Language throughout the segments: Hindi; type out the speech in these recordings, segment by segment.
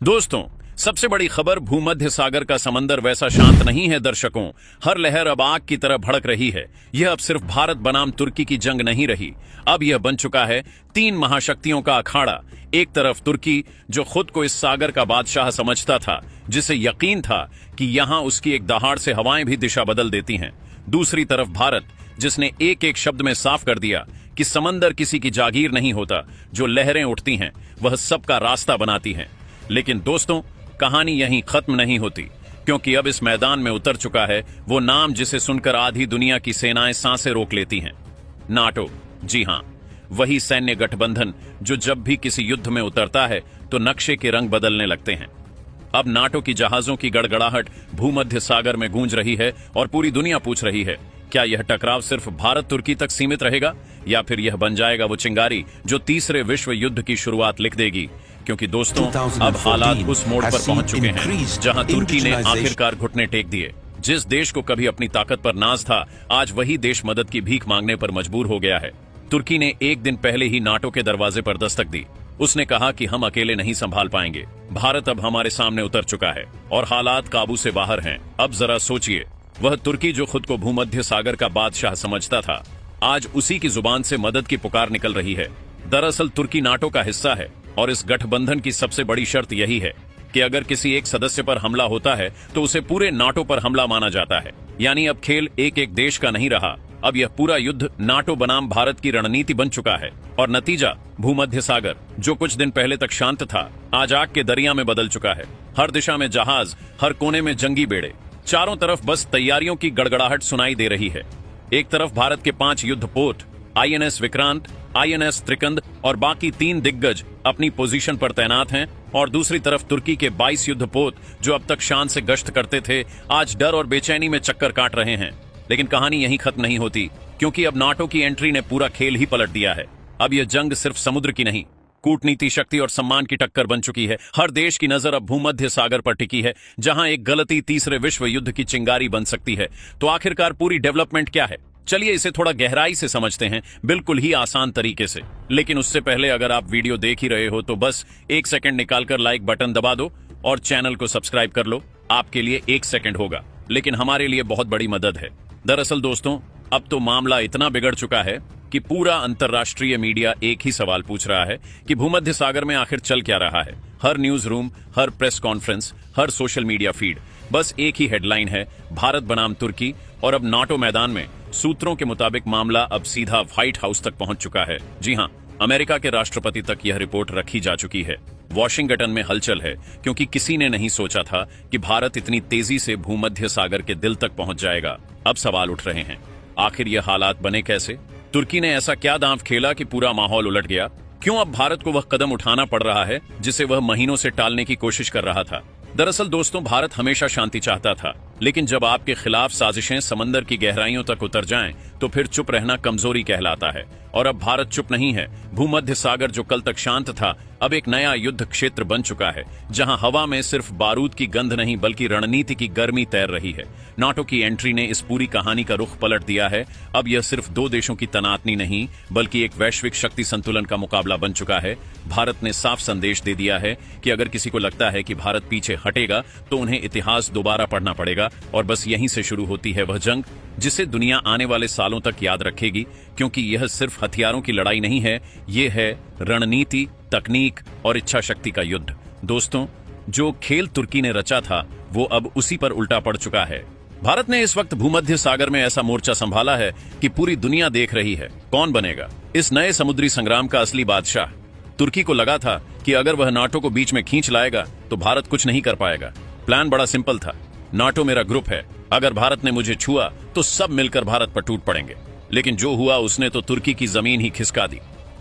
दोस्तों, सबसे बड़ी खबर भूमध्य सागर का समंदर वैसा शांत नहीं है दर्शकों। हर लहर अब आग की तरह भड़क रही है। यह अब सिर्फ भारत बनाम तुर्की की जंग नहीं रही, अब यह बन चुका है तीन महाशक्तियों का अखाड़ा। एक तरफ तुर्की, जो खुद को इस सागर का बादशाह समझता था, जिसे यकीन था कि यहां उसकी एक दहाड़ से हवाएं भी दिशा बदल देती हैं। दूसरी तरफ भारत, जिसने एक एक शब्द में साफ कर दिया कि समंदर किसी की जागीर नहीं होता, जो लहरें उठती हैं वह सबका रास्ता बनाती हैं। लेकिन दोस्तों, कहानी यहीं खत्म नहीं होती, क्योंकि अब इस मैदान में उतर चुका है वो नाम जिसे सुनकर आधी दुनिया की सेनाएं सांसें रोक लेती हैं, नाटो। जी हां, वही सैन्य गठबंधन जो जब भी किसी युद्ध में उतरता है तो नक्शे के रंग बदलने लगते हैं। अब नाटो की जहाजों की गड़गड़ाहट भूमध्य सागर में गूंज रही है और पूरी दुनिया पूछ रही है, क्या यह टकराव सिर्फ भारत तुर्की तक सीमित रहेगा, या फिर यह बन जाएगा वो चिंगारी जो तीसरे विश्व युद्ध की शुरुआत लिख देगी। क्योंकि दोस्तों, अब हालात उस मोड़ पर पहुंच चुके हैं जहां तुर्की ने आखिरकार घुटने टेक दिए। जिस देश को कभी अपनी ताकत पर नाज था, आज वही देश मदद की भीख मांगने पर मजबूर हो गया है। तुर्की ने एक दिन पहले ही नाटो के दरवाजे पर दस्तक दी। उसने कहा कि हम अकेले नहीं संभाल पाएंगे, भारत अब हमारे सामने उतर चुका है और हालात काबू से बाहर हैं। अब जरा सोचिए, वह तुर्की जो खुद को भूमध्य सागर का बादशाह समझता था, आज उसी की जुबान से मदद की पुकार निकल रही है। दरअसल तुर्की नाटो का हिस्सा है और इस गठबंधन की सबसे बड़ी शर्त यही है कि अगर किसी एक सदस्य पर हमला होता है तो उसे पूरे नाटो पर हमला माना जाता है। यानी अब खेल एक एक देश का नहीं रहा, अब यह पूरा युद्ध नाटो बनाम भारत की रणनीति बन चुका है। और नतीजा, भूमध्य सागर, जो कुछ दिन पहले तक शांत था, आज आग के दरिया में बदल चुका है। हर दिशा में जहाज, हर कोने में जंगी बेड़े, चारों तरफ बस तैयारियों की गड़गड़ाहट सुनाई दे रही है। एक तरफ भारत के 5 युद्धपोत INS विक्रांत, INS त्रिकंद और बाकी 3 दिग्गज अपनी पोजीशन पर तैनात हैं, और दूसरी तरफ तुर्की के 22 युद्धपोत जो अब तक शान से गश्त करते थे, आज डर और बेचैनी में चक्कर काट रहे हैं। लेकिन कहानी यहीं खत्म नहीं होती, क्योंकि अब नाटो की एंट्री ने पूरा खेल ही पलट दिया है। अब यह जंग सिर्फ समुद्र की नहीं, कूटनीति, शक्ति और सम्मान की टक्कर बन चुकी है। हर देश की नजर अब भूमध्य सागर पर टिकी है, जहां एक गलती तीसरे विश्व युद्ध की चिंगारी बन सकती है। तो आखिरकार पूरी डेवलपमेंट क्या है, चलिए इसे थोड़ा गहराई से समझते हैं, बिल्कुल ही आसान तरीके से। लेकिन उससे पहले अगर आप वीडियो देख ही रहे हो तो बस 1 सेकंड निकालकर लाइक बटन दबा दो और चैनल को सब्सक्राइब कर लो। आपके लिए 1 सेकंड होगा, लेकिन हमारे लिए बहुत बड़ी मदद है। दरअसल दोस्तों, अब तो मामला इतना बिगड़ चुका है कि पूरा अंतर्राष्ट्रीय मीडिया एक ही सवाल पूछ रहा है कि भूमध्य सागर में आखिर चल क्या रहा है। हर न्यूज रूम, हर प्रेस कॉन्फ्रेंस, हर सोशल मीडिया फीड, बस एक ही हेडलाइन है, भारत बनाम तुर्की। और अब नाटो मैदान में सूत्रों के मुताबिक मामला अब सीधा व्हाइट हाउस तक पहुंच चुका है। जी हां, अमेरिका के राष्ट्रपति तक यह रिपोर्ट रखी जा चुकी है। वॉशिंगटन में हलचल है, क्योंकि किसी ने नहीं सोचा था कि भारत इतनी तेजी से भूमध्य सागर के दिल तक पहुंच जाएगा। अब सवाल उठ रहे हैं, आखिर यह हालात बने कैसे? तुर्की ने ऐसा क्या दांव खेला कि पूरा माहौल उलट गया? क्यों अब भारत को वह कदम उठाना पड़ रहा है जिसे वह महीनों से टालने की कोशिश कर रहा था? दरअसल दोस्तों, भारत हमेशा शांति चाहता था, लेकिन जब आपके खिलाफ साजिशें समंदर की गहराइयों तक उतर जाएं, तो फिर चुप रहना कमजोरी कहलाता है। और अब भारत चुप नहीं है। भूमध्य सागर, जो कल तक शांत था, अब एक नया युद्ध क्षेत्र बन चुका है, जहां हवा में सिर्फ बारूद की गंध नहीं बल्कि रणनीति की गर्मी तैर रही है। नाटो की एंट्री ने इस पूरी कहानी का रुख पलट दिया है। अब यह सिर्फ 2 देशों की तनातनी नहीं, बल्कि एक वैश्विक शक्ति संतुलन का मुकाबला बन चुका है। भारत ने साफ संदेश दे दिया है कि अगर किसी को लगता है कि भारत पीछे हटेगा तो उन्हें इतिहास दोबारा पढ़ना पड़ेगा। और बस यहीं से शुरू होती है वह जंग जिसे दुनिया आने वाले सालों तक याद रखेगी, क्योंकि यह सिर्फ हथियारों की लड़ाई नहीं है, यह है रणनीति, तकनीक और इच्छा शक्ति का युद्ध। दोस्तों, जो खेल तुर्की ने रचा था वो अब उसी पर उल्टा पड़ चुका है। भारत ने इस वक्त भूमध्य सागर में ऐसा मोर्चा संभाला है कि पूरी दुनिया देख रही है कौन बनेगा इस नए समुद्री संग्राम का असली बादशाह। तुर्की को लगा था कि अगर वह नाटो को बीच में खींच लाएगा तो भारत कुछ नहीं कर पाएगा। प्लान बड़ा सिंपल था, नाटो मेरा ग्रुप है, अगर भारत ने मुझे छुआ तो सब मिलकर भारत पर टूट पड़ेंगे। लेकिन जो हुआ उसने तो तुर्की की जमीन ही खिसका दी।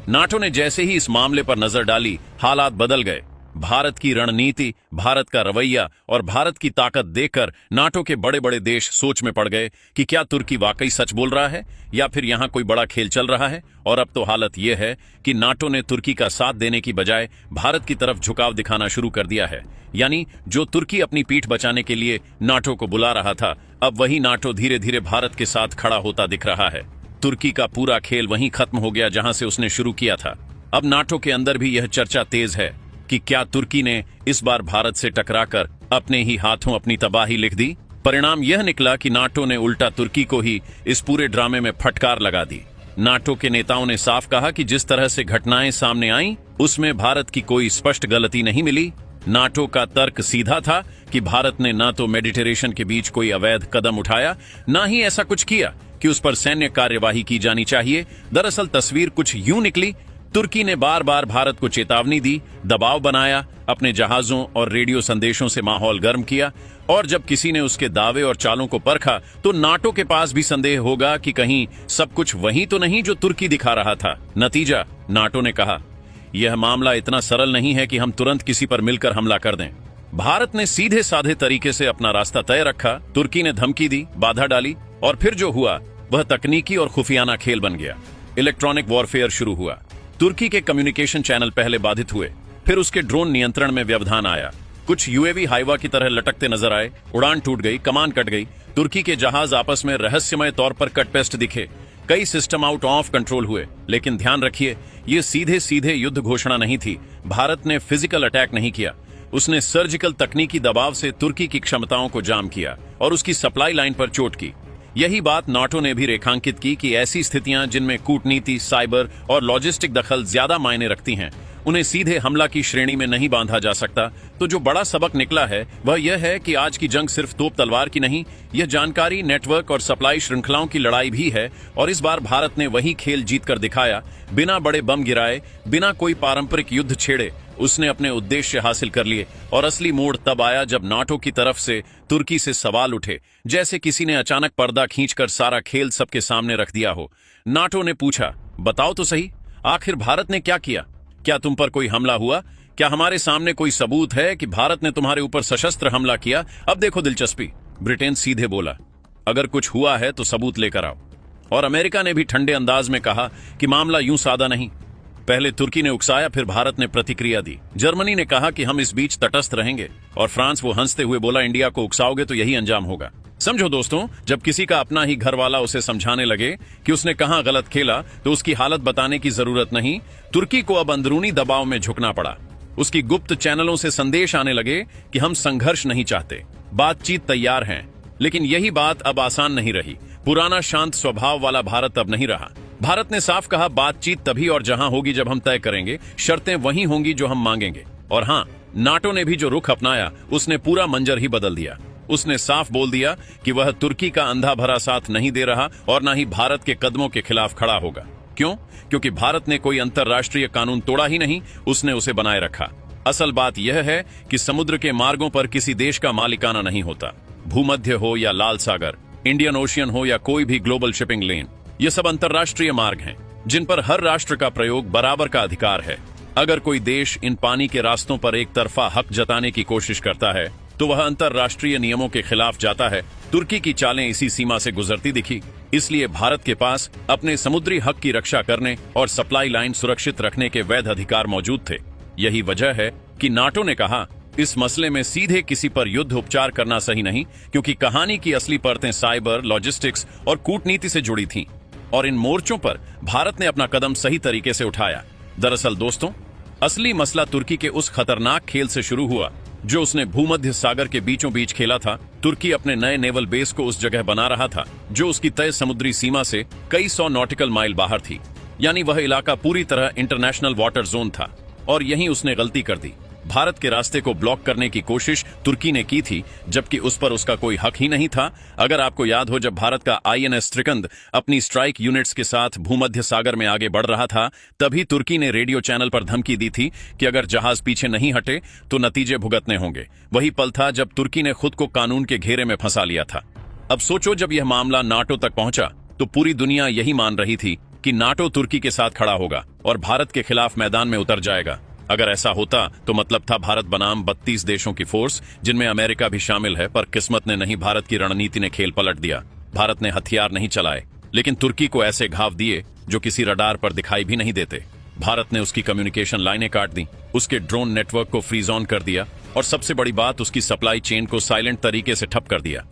नाटो ने जैसे ही इस मामले पर नजर डाली, हालात बदल गए। भारत की रणनीति, भारत का रवैया और भारत की ताकत देखकर नाटो के बड़े बड़े देश सोच में पड़ गए कि क्या तुर्की वाकई सच बोल रहा है या फिर यहां कोई बड़ा खेल चल रहा है। और अब तो हालत यह है कि नाटो ने तुर्की का साथ देने की बजाय भारत की तरफ झुकाव दिखाना शुरू कर दिया है। यानी जो तुर्की अपनी पीठ बचाने के लिए नाटो को बुला रहा था, अब वही नाटो धीरे धीरे भारत के साथ खड़ा होता दिख रहा है। तुर्की का पूरा खेल वहीं खत्म हो गया जहां से उसने शुरू किया था। अब नाटो के अंदर भी यह चर्चा तेज है, कि क्या तुर्की ने इस बार भारत से टकराकर अपने ही हाथों अपनी तबाही लिख दी। परिणाम यह निकला कि नाटो ने उल्टा तुर्की को ही इस पूरे ड्रामे में फटकार लगा दी। नाटो के नेताओं ने साफ कहा कि जिस तरह से घटनाएं सामने आईं, उसमें भारत की कोई स्पष्ट गलती नहीं मिली। नाटो का तर्क सीधा था कि भारत ने न तो मेडिटेरेशन के बीच कोई अवैध कदम उठाया, न ही ऐसा कुछ किया कि उस पर सैन्य कार्यवाही की जानी चाहिए। दरअसल तस्वीर कुछ यूं निकली। तुर्की ने बार बार भारत को चेतावनी दी, दबाव बनाया, अपने जहाजों और रेडियो संदेशों से माहौल गर्म किया, और जब किसी ने उसके दावे और चालों को परखा तो नाटो के पास भी संदेह होगा कि कहीं सब कुछ वही तो नहीं जो तुर्की दिखा रहा था। नतीजा, नाटो ने कहा, यह मामला इतना सरल नहीं है कि हम तुरंत किसी पर मिलकर हमला कर दें। भारत ने सीधे साधे तरीके से अपना रास्ता तय रखा। तुर्की ने धमकी दी, बाधा डाली, और फिर जो हुआ वह तकनीकी और खुफियाना खेल बन गया। इलेक्ट्रॉनिक वॉरफेयर शुरू हुआ। तुर्की के कम्युनिकेशन चैनल पहले बाधित हुए, फिर उसके ड्रोन नियंत्रण में व्यवधान आया। कुछ यूएवी हाइवा की तरह लटकते नजर आए, उड़ान टूट गई, कमान कट गई। तुर्की के जहाज आपस में रहस्यमय तौर पर कटपेस्ट दिखे। कई सिस्टम आउट ऑफ कंट्रोल हुए। लेकिन ध्यान रखिए, ये सीधे सीधे युद्ध घोषणा नहीं थी। भारत ने फिजिकल अटैक नहीं किया, उसने सर्जिकल तकनीकी दबाव से तुर्की की क्षमताओं को जाम किया और उसकी सप्लाई लाइन पर चोट की। यही बात नाटो ने भी रेखांकित की कि ऐसी स्थितियां जिनमें कूटनीति, साइबर और लॉजिस्टिक दखल ज्यादा मायने रखती हैं, उन्हें सीधे हमला की श्रेणी में नहीं बांधा जा सकता। तो जो बड़ा सबक निकला है वह यह है कि आज की जंग सिर्फ तोप तलवार की नहीं, यह जानकारी, नेटवर्क और सप्लाई श्रृंखलाओं की लड़ाई भी है। और इस बार भारत ने वही खेल जीतकर दिखाया। बिना बड़े बम गिराए, बिना कोई पारंपरिक युद्ध छेड़े, उसने अपने उद्देश्य हासिल कर लिए। और असली मोड़ तब आया जब नाटो की तरफ से तुर्की से सवाल उठे, जैसे किसी ने अचानक पर्दा खींचकर सारा खेल सबके सामने रख दिया हो। नाटो ने पूछा, बताओ तो सही, आखिर भारत ने क्या किया? क्या तुम पर कोई हमला हुआ? क्या हमारे सामने कोई सबूत है कि भारत ने तुम्हारे ऊपर सशस्त्र हमला किया? अब देखो दिलचस्पी। ब्रिटेन सीधे बोला, अगर कुछ हुआ है तो सबूत लेकर आओ। और अमेरिका ने भी ठंडे अंदाज में कहा कि मामला यूं सादा नहीं। पहले तुर्की ने उकसाया, फिर भारत ने प्रतिक्रिया दी। जर्मनी ने कहा कि हम इस बीच तटस्थ रहेंगे, और फ्रांस वो हंसते हुए बोला, इंडिया को उकसाओगे तो यही अंजाम होगा। समझो दोस्तों, जब किसी का अपना ही घर वाला उसे समझाने लगे कि उसने कहां गलत खेला, तो उसकी हालत बताने की जरूरत नहीं। तुर्की को अब अंदरूनी दबाव में झुकना पड़ा। उसकी गुप्त चैनलों से संदेश आने लगे कि हम संघर्ष नहीं चाहते, बातचीत तैयार हैं। लेकिन यही बात अब आसान नहीं रही। पुराना शांत स्वभाव वाला भारत अब नहीं रहा। भारत ने साफ कहा, बातचीत तभी और जहां होगी जब हम तय करेंगे, शर्तें वही होंगी जो हम मांगेंगे। और हां, नाटो ने भी जो रुख अपनाया, उसने पूरा मंजर ही बदल दिया। उसने साफ बोल दिया कि वह तुर्की का अंधा भरा साथ नहीं दे रहा और न ही भारत के कदमों के खिलाफ खड़ा होगा। क्यों? क्योंकि भारत ने कोई अंतर्राष्ट्रीय कानून तोड़ा ही नहीं, उसने उसे बनाए रखा। असल बात यह है कि समुद्र के मार्गों पर किसी देश का मालिकाना नहीं होता। भूमध्य हो या लाल सागर, इंडियन ओशियन हो या कोई भी ग्लोबल शिपिंग लेन, ये सब अंतर्राष्ट्रीय मार्ग हैं जिन पर हर राष्ट्र का प्रयोग बराबर का अधिकार है। अगर कोई देश इन पानी के रास्तों पर एक तरफा हक जताने की कोशिश करता है तो वह अंतर्राष्ट्रीय नियमों के खिलाफ जाता है। तुर्की की चालें इसी सीमा से गुजरती दिखी। इसलिए भारत के पास अपने समुद्री हक की रक्षा करने और सप्लाई लाइन सुरक्षित रखने के वैध अधिकार मौजूद थे। यही वजह है कि नाटो ने कहा, इस मसले में सीधे किसी पर युद्ध उपचार करना सही नहीं, क्योंकि कहानी की असली परतें साइबर, लॉजिस्टिक्स और कूटनीति से जुड़ी थीं। और इन मोर्चों पर भारत ने अपना कदम सही तरीके से उठाया। दरअसल दोस्तों, असली मसला तुर्की के उस खतरनाक खेल से शुरू हुआ जो उसने भूमध्य सागर के बीचों बीच खेला था। तुर्की अपने नए नेवल बेस को उस जगह बना रहा था जो उसकी तय समुद्री सीमा से कई सौ नॉटिकल माइल बाहर थी। यानी वह इलाका पूरी तरह इंटरनेशनल वाटर जोन था। और यहीं उसने गलती कर दी। भारत के रास्ते को ब्लॉक करने की कोशिश तुर्की ने की थी, जबकि उस पर उसका कोई हक ही नहीं था। अगर आपको याद हो, जब भारत का आईएनएस त्रिकंद अपनी स्ट्राइक यूनिट्स के साथ भूमध्य सागर में आगे बढ़ रहा था, तभी तुर्की ने रेडियो चैनल पर धमकी दी थी कि अगर जहाज पीछे नहीं हटे तो नतीजे भुगतने होंगे। वही पल था जब तुर्की ने खुद को कानून के घेरे में फंसा लिया था। अब सोचो, जब यह मामला नाटो तक पहुंचा तो पूरी दुनिया यही मान रही थी कि नाटो तुर्की के साथ खड़ा होगा और भारत के खिलाफ मैदान में उतर जाएगा। अगर ऐसा होता तो मतलब था भारत बनाम 32 देशों की फोर्स, जिनमें अमेरिका भी शामिल है। पर किस्मत ने नहीं, भारत की रणनीति ने खेल पलट दिया। भारत ने हथियार नहीं चलाए, लेकिन तुर्की को ऐसे घाव दिए जो किसी रडार पर दिखाई भी नहीं देते। भारत ने उसकी कम्युनिकेशन लाइनें काट दी, उसके ड्रोन नेटवर्क को फ्रीज ऑन कर दिया, और सबसे बड़ी बात, उसकी सप्लाई चेन को साइलेंट तरीके से ठप कर दिया।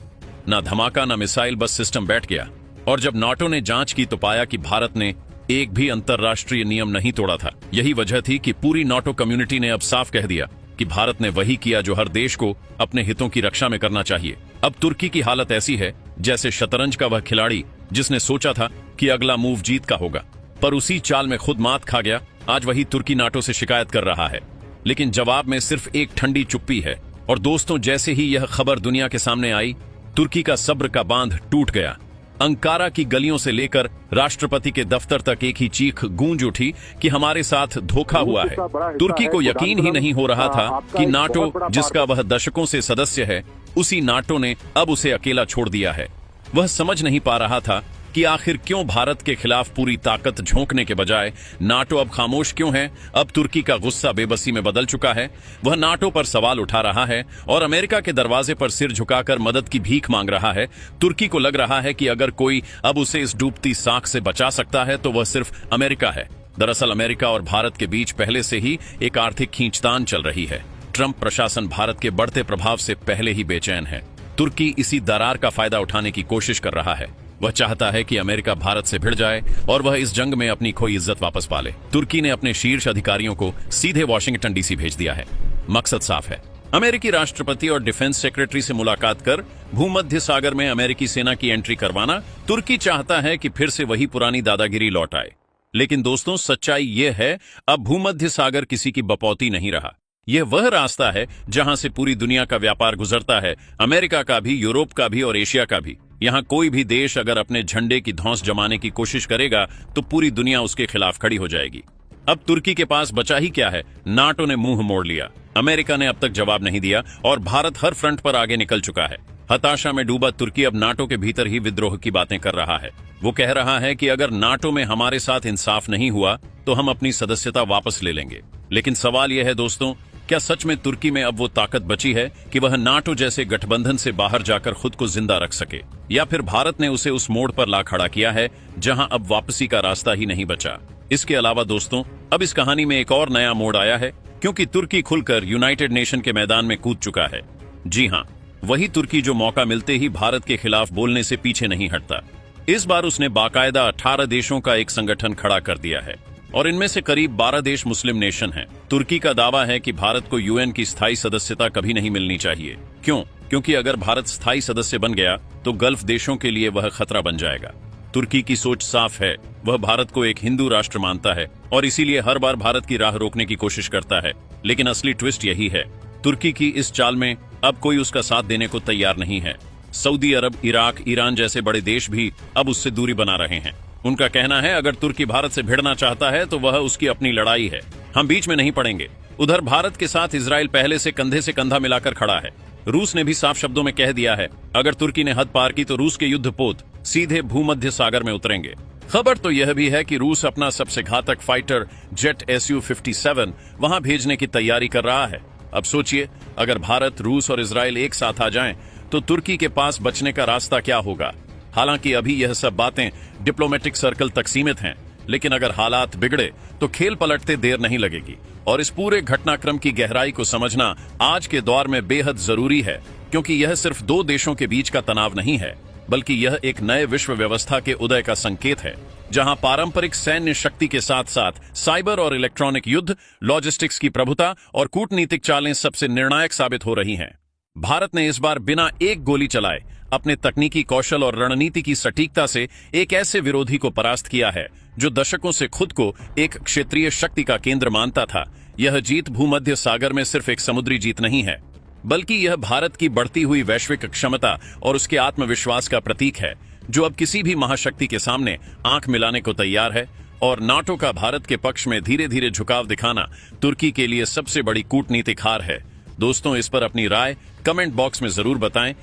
ना धमाका, ना मिसाइल, बस सिस्टम बैठ गया। और जब नाटो ने जांच की तो पाया कि भारत ने एक भी अंतर्राष्ट्रीय नियम नहीं तोड़ा था। यही वजह थी कि पूरी नाटो कम्युनिटी ने अब साफ कह दिया कि भारत ने वही किया जो हर देश को अपने हितों की रक्षा में करना चाहिए। अब तुर्की की हालत ऐसी है जैसे शतरंज का वह खिलाड़ी जिसने सोचा था कि अगला मूव जीत का होगा, पर उसी चाल में खुद मात खा गया। आज वही तुर्की नाटो से शिकायत कर रहा है, लेकिन जवाब में सिर्फ एक ठंडी चुप्पी है। और दोस्तों, जैसे ही यह खबर दुनिया के सामने आई, तुर्की का सब्र का बांध टूट गया। अंकारा की गलियों से लेकर राष्ट्रपति के दफ्तर तक एक ही चीख गूंज उठी कि हमारे साथ धोखा हुआ है। तुर्की को यकीन ही नहीं हो रहा था कि नाटो, जिसका वह दशकों से सदस्य है, उसी नाटो ने अब उसे अकेला छोड़ दिया है। वह समझ नहीं पा रहा था कि आखिर क्यों भारत के खिलाफ पूरी ताकत झोंकने के बजाय नाटो अब खामोश क्यों है। अब तुर्की का गुस्सा बेबसी में बदल चुका है। वह नाटो पर सवाल उठा रहा है और अमेरिका के दरवाजे पर सिर झुकाकर मदद की भीख मांग रहा है। तुर्की को लग रहा है कि अगर कोई अब उसे इस डूबती साख से बचा सकता है तो वह सिर्फ अमेरिका है। दरअसल अमेरिका और भारत के बीच पहले से ही एक आर्थिक खींचतान चल रही है। ट्रंप प्रशासन भारत के बढ़ते प्रभाव से पहले ही बेचैन है। तुर्की इसी दरार का फायदा उठाने की कोशिश कर रहा है। वह चाहता है कि अमेरिका भारत से भिड़ जाए और वह इस जंग में अपनी खोई इज्जत वापस पा ले। तुर्की ने अपने शीर्ष अधिकारियों को सीधे वॉशिंगटन डीसी भेज दिया है। मकसद साफ है, अमेरिकी राष्ट्रपति और डिफेंस सेक्रेटरी से मुलाकात कर भूमध्य सागर में अमेरिकी सेना की एंट्री करवाना। तुर्की चाहता है कि फिर से वही पुरानी दादागिरी लौट आए। लेकिन दोस्तों, सच्चाई यह है, अब भूमध्य सागर किसी की बपौती नहीं रहा। यह वह रास्ता है जहां से पूरी दुनिया का व्यापार गुजरता है, अमेरिका का भी, यूरोप का भी और एशिया का भी। यहां कोई भी देश अगर अपने झंडे की धौंस जमाने की कोशिश करेगा तो पूरी दुनिया उसके खिलाफ खड़ी हो जाएगी। अब तुर्की के पास बचा ही क्या है? नाटो ने मुंह मोड़ लिया, अमेरिका ने अब तक जवाब नहीं दिया और भारत हर फ्रंट पर आगे निकल चुका है। हताशा में डूबा तुर्की अब नाटो के भीतर ही विद्रोह की बातें कर रहा है। वो कह रहा है कि अगर नाटो में हमारे साथ इंसाफ नहीं हुआ तो हम अपनी सदस्यता वापस ले लेंगे। लेकिन सवाल यह है दोस्तों, क्या सच में तुर्की में अब वो ताकत बची है कि वह नाटो जैसे गठबंधन से बाहर जाकर खुद को जिंदा रख सके, या फिर भारत ने उसे उस मोड़ पर ला खड़ा किया है जहां अब वापसी का रास्ता ही नहीं बचा? इसके अलावा दोस्तों, अब इस कहानी में एक और नया मोड़ आया है, क्योंकि तुर्की खुलकर यूनाइटेड नेशन के मैदान में कूद चुका है। जी हां, वही तुर्की जो मौका मिलते ही भारत के खिलाफ बोलने से पीछे नहीं हटता। इस बार उसने बाकायदा 18 देशों का एक संगठन खड़ा कर दिया है और इनमें से करीब 12 देश मुस्लिम नेशन हैं। तुर्की का दावा है कि भारत को यूएन की स्थायी सदस्यता कभी नहीं मिलनी चाहिए। क्यों? क्योंकि अगर भारत स्थायी सदस्य बन गया तो गल्फ देशों के लिए वह खतरा बन जाएगा। तुर्की की सोच साफ है, वह भारत को एक हिंदू राष्ट्र मानता है और इसीलिए हर बार भारत की राह रोकने की कोशिश करता है। लेकिन असली ट्विस्ट यही है, तुर्की की इस चाल में अब कोई उसका साथ देने को तैयार नहीं है। सऊदी अरब, इराक, ईरान जैसे बड़े देश भी अब उससे दूरी बना रहे हैं। उनका कहना है अगर तुर्की भारत से भिड़ना चाहता है तो वह उसकी अपनी लड़ाई है, हम बीच में नहीं पड़ेंगे। उधर भारत के साथ इजराइल पहले से कंधे से कंधा मिलाकर खड़ा है। रूस ने भी साफ शब्दों में कह दिया है, अगर तुर्की ने हद पार की तो रूस के युद्धपोत सीधे भूमध्य सागर में उतरेंगे। खबर तो यह भी है कि रूस अपना सबसे घातक फाइटर जेट Su-57 वहां भेजने की तैयारी कर रहा है। अब सोचिए, अगर भारत, रूस और इजराइल एक साथ आ जाएं, तो तुर्की के पास बचने का रास्ता क्या होगा? हालांकि अभी यह सब बातें डिप्लोमेटिक सर्कल तक सीमित हैं, लेकिन अगर हालात बिगड़े तो खेल पलटते देर नहीं लगेगी। और इस पूरे घटनाक्रम की गहराई को समझना आज के दौर में बेहद जरूरी है, क्योंकि यह सिर्फ दो देशों के बीच का तनाव नहीं है, बल्कि यह एक नए विश्व व्यवस्था के उदय का संकेत है, जहां पारंपरिक सैन्य शक्ति के साथ साथ साइबर और इलेक्ट्रॉनिक युद्ध, लॉजिस्टिक्स की प्रभुता और कूटनीतिक चालें सबसे निर्णायक साबित हो रही हैं। भारत ने इस बार बिना एक गोली चलाए अपने तकनीकी कौशल और रणनीति की सटीकता से एक ऐसे विरोधी को परास्त किया है जो दशकों से खुद को एक क्षेत्रीय शक्ति का केंद्र मानता था। यह जीत भूमध्य सागर में सिर्फ एक समुद्री जीत नहीं है, बल्कि यह भारत की बढ़ती हुई वैश्विक क्षमता और उसके आत्मविश्वास का प्रतीक है, जो अब किसी भी महाशक्ति के सामने आंख मिलाने को तैयार है। और नाटो का भारत के पक्ष में धीरे धीरे झुकाव दिखाना तुर्की के लिए सबसे बड़ी कूटनीतिक हार है। दोस्तों, इस पर अपनी राय कमेंट बॉक्स में जरूर बताएं।